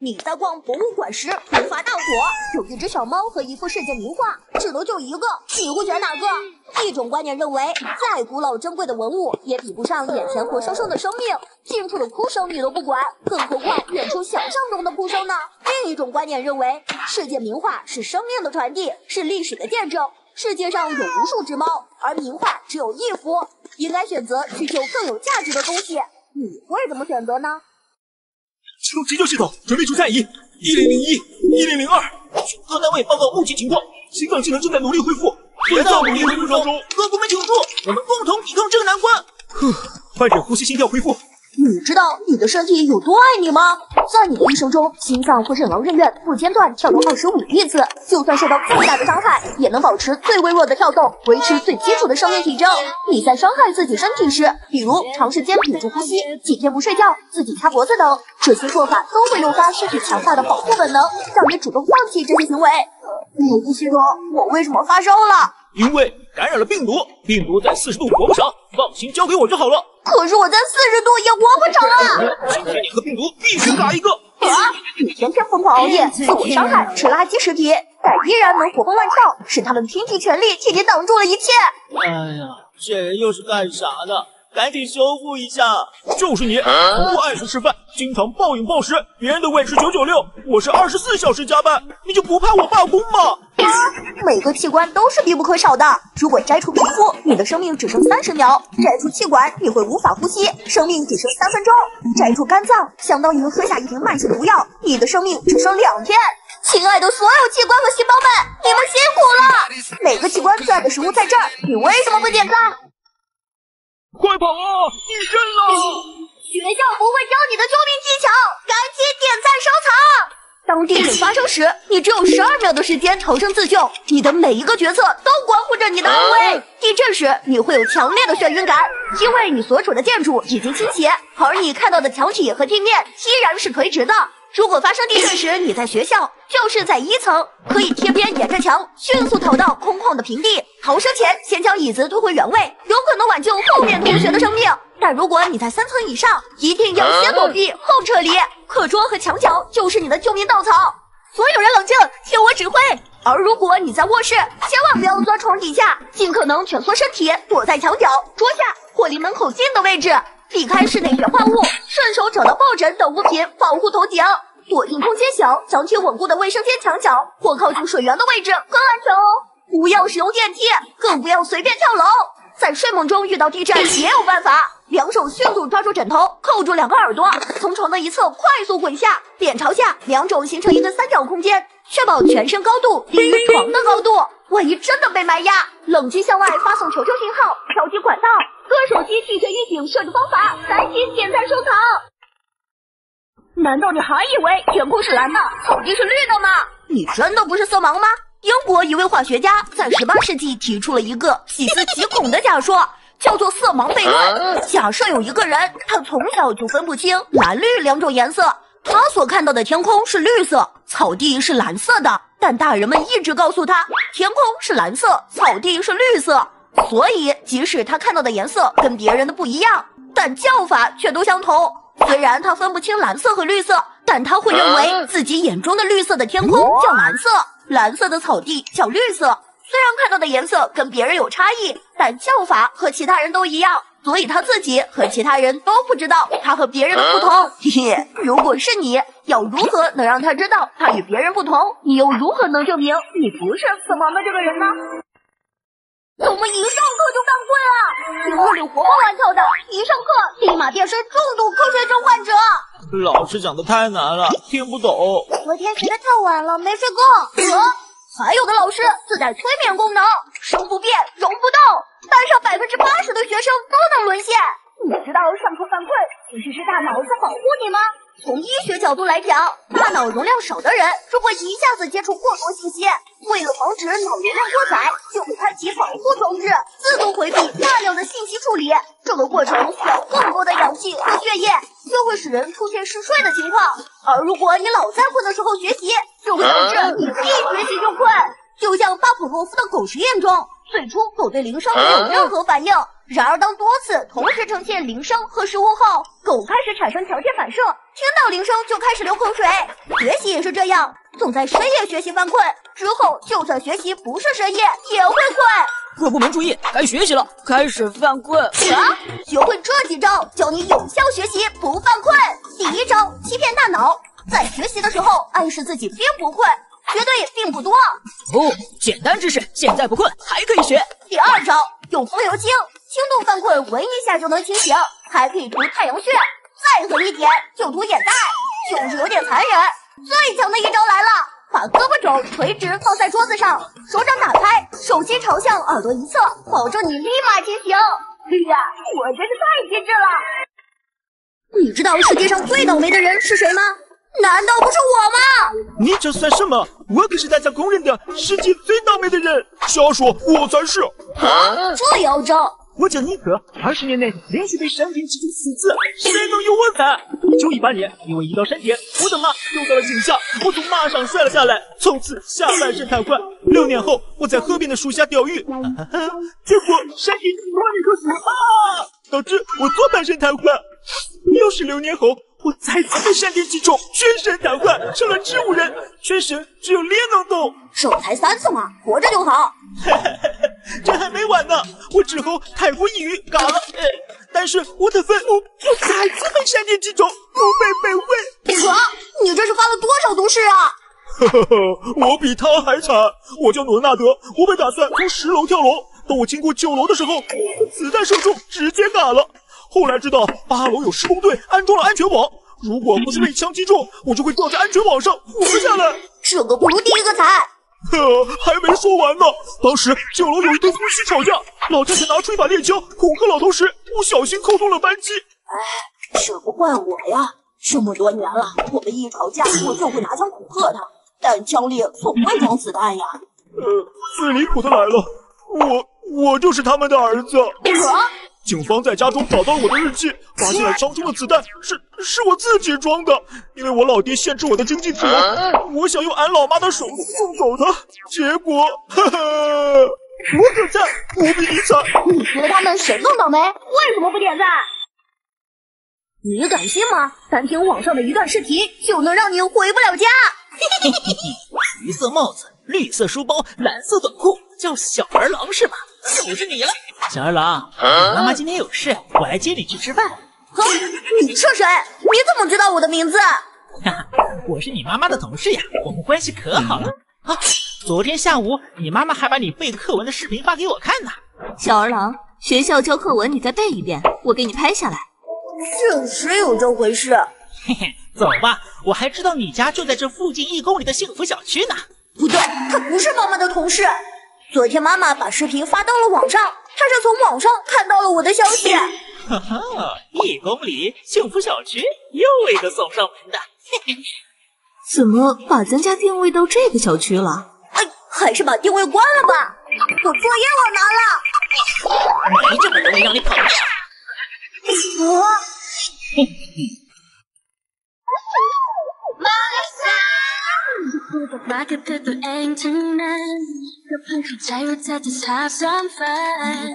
你在逛博物馆时突发大火，有一只小猫和一幅世界名画，只能救一个，你会选哪个？一种观点认为，再古老珍贵的文物也比不上眼前活生生的生命，近处的哭声你都不管，更何况远处想象中的哭声呢？另一种观点认为，世界名画是生命的传递，是历史的见证。世界上有无数只猫，而名画只有一幅，应该选择去救更有价值的东西。你会怎么选择呢？启动急救系统，准备出战役。1001、1002，各单位报告目前情况。心脏机能正在努力恢复，也在努力恢复当中。各部门请住，我们共同抵抗这个难关。患者呼吸心跳恢复。你知道你的身体有多爱你吗？在你的一生中，心脏会任劳任怨，不间断跳动25亿次，就算受到最大的伤害，也能保持最微弱的跳动，维持最基础的生命体征。你在伤害自己身体时，比如长时间屏住呼吸、几天不睡觉、自己掐脖子等，这些做法都会诱发身体强大的保护本能，让你主动放弃这些行为。没有呼吸中，我为什么发烧了？因为感染了病毒，病毒在40度活不长，放心交给我就好了。可是我在40度也活不长啊！今天你和病毒必须打一个！你天天疯狂熬夜，自我伤害，吃垃圾食品，但依然能活蹦乱跳，是他们拼尽全力替你挡住了一切。哎呀，这人又是干啥的？赶紧修复一下！就是你，不按时吃饭，经常暴饮暴食，别人都维持996，我是24小时加班，你就不怕我罢工吗？每个器官都是必不可少的。如果摘除皮肤，你的生命只剩30秒；摘除气管，你会无法呼吸，生命只剩3分钟；摘除肝脏，相当于喝下一瓶慢性毒药，你的生命只剩2天。亲爱的所有器官和细胞们，你们辛苦了！每个器官最爱的食物在这儿，你为什么不点赞？快跑啊！地震了！学校不会教你的救命技巧，赶紧点赞收藏。当地震发生时，你只有12秒的时间逃生自救，你的每一个决策都关乎着你的安危。地震时，你会有强烈的眩晕感，因为你所处的建筑已经倾斜，而你看到的墙体和地面依然是垂直的。如果发生地震时你在学校，就是在1层，可以贴边沿着墙迅速逃到空旷的平地。逃生前先将椅子推回原位，有可能挽救后面同学的生命。但如果你在3层以上，一定要先躲避后撤离。课桌和墙角就是你的救命稻草。所有人冷静，听我指挥。而如果你在卧室，千万不要钻床底下，尽可能蜷缩身体，躲在墙角、桌下或离门口近的位置。避开室内悬挂物，顺手找到抱枕等物品保护头颈，躲进空间小、墙体稳固的卫生间墙角或靠近水源的位置更安全哦。不要使用电梯，更不要随便跳楼。在睡梦中遇到地震也有办法，两手迅速抓住枕头，扣住2个耳朵，从床的一侧快速滚下，脸朝下，两种形成一个3角空间，确保全身高度低于床的高度。万一真的被埋压，冷静向外发送求救信号，调节管道。各手机提前预警设置方法，赶紧点赞收藏。难道你还以为天空是蓝的，草地是绿的吗？你真的不是色盲吗？英国一位化学家在18世纪提出了一个细思极恐的假说，叫做色盲悖论。假设有一个人，他从小就分不清蓝绿2种颜色，他所看到的天空是绿色，草地是蓝色的，但大人们一直告诉他，天空是蓝色，草地是绿色。所以即使他看到的颜色跟别人的不一样，但叫法却都相同。虽然他分不清蓝色和绿色，但他会认为自己眼中的绿色的天空叫蓝色，蓝色的草地叫绿色。虽然看到的颜色跟别人有差异，但叫法和其他人都一样，所以他自己和其他人都不知道他和别人的不同。嘿嘿，如果是你，要如何能让他知道他与别人不同？你又如何能证明你不是色盲的这个人呢？怎么一上课就犯困了？听屋里活蹦乱跳的，一上课立马变身重度瞌睡症患者。老师讲的太难了，听不懂。昨天学的太晚了，没睡够。还有的老师自带催眠功能，声不变，容不动，班上80%的学生都能沦陷。你知道上课犯困其实是大脑在保护你吗？从医学角度来讲，大脑容量少的人如果一下子接触过多信息，为了防止脑容量过载，就会开启保护装置，自动回避大量的信息处理。这个过程需要更多的氧气和血液，就会使人出现嗜睡的情况。而如果你老在困的时候学习，就会导致你一学习就困。就像巴甫洛夫的狗实验中，最初狗对铃声没有任何反应，然而，当多次同时呈现铃声和食物后，狗开始产生条件反射，听到铃声就开始流口水。学习也是这样，总在深夜学习犯困，之后就算学习不是深夜也会困。各部门注意，该学习了，开始犯困。啊！学会这几招，教你有效学习不犯困。第一招，欺骗大脑，在学习的时候暗示自己并不困，绝对并不多。哦，简单知识，现在不困还可以学。第二招，用风油精，轻度犯困闻一下就能清醒，还可以涂太阳穴。再狠一点就涂眼袋，就是有点残忍。最强的一招来了，把胳膊肘垂直放在桌子上，手掌打开，手心朝向耳朵一侧，保证你立马清醒。哎呀，我真是太机智了！你知道世界上最倒霉的人是谁吗？难道不是我吗？你这算什么？我可是大家公认的世界最倒霉的人。瞎说，我才是。啊，这也要争？我叫尼克，20年内连续被闪电击中4次，谁能有我惨？1918年，因为一道闪电，我的马游到了井下，我从马上摔了下来，从此下半身瘫痪。6年后，我在河边的树下钓鱼，结果闪电击中了那棵树，导致我左半身瘫痪。又是6年后，我再次被闪电击中，全身瘫痪，成了植物人，全身只有脸能动。手才3次嘛，活着就好。这还没完呢，我之后太过抑郁，嘎了。但是我的愤怒又再次被闪电击中，不被摧毁。啊！你这是发了多少毒誓啊？呵呵呵，我比他还惨。我叫诺纳德，我本打算从10楼跳楼，等我经过9楼的时候，子弹射中，直接嘎了。后来知道8楼有施工队安装了安全网，如果不是被枪击中，我就会吊在安全网上活下来。这个不如第一个惨。还没说完呢。当时9楼有一对夫妻吵架，老太太拿出一把猎枪恐吓老头时，不小心扣动了扳机。这不怪我呀，这么多年了，我们一吵架我就会拿枪恐吓他，但枪里总会装子弹呀。最离谱的来了，我就是他们的儿子。警方在家中找到了我的日记，发现了枪中的子弹是我自己装的，因为我老爹限制我的经济自由，我想用俺老妈的手送走他，结果，我可赞，我比你惨。你觉得他们谁更倒霉？为什么不点赞？你敢信吗？单听网上的一段试题就能让你回不了家。橘色帽子，绿色书包，蓝色短裤，叫小儿郎是吧？就是你了，小儿郎。妈妈今天有事，我来接你去吃饭。你是谁？你怎么知道我的名字？哈哈，我是你妈妈的同事呀，我们关系可好了。昨天下午你妈妈还把你背课文的视频发给我看呢。小儿郎，学校教课文你再背一遍，我给你拍下来。确实有这回事。嘿嘿，走吧，我还知道你家就在这附近1公里的幸福小区呢。不对，他不是妈妈的同事。昨天妈妈把视频发到了网上，她是从网上看到了我的消息。哈哈，1公里幸福小区，又一个送上门的。嘿嘿，怎么把咱家定位到这个小区了？还是把定位关了吧。我作业我拿了。没这么容易让你跑掉。Rocket paper ain't tonight. The punch tired, just have some fun.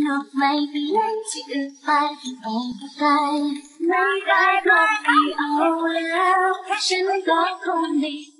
No, maybe to fight, maybe fly. Maybe I got the all out. Passion don't call me.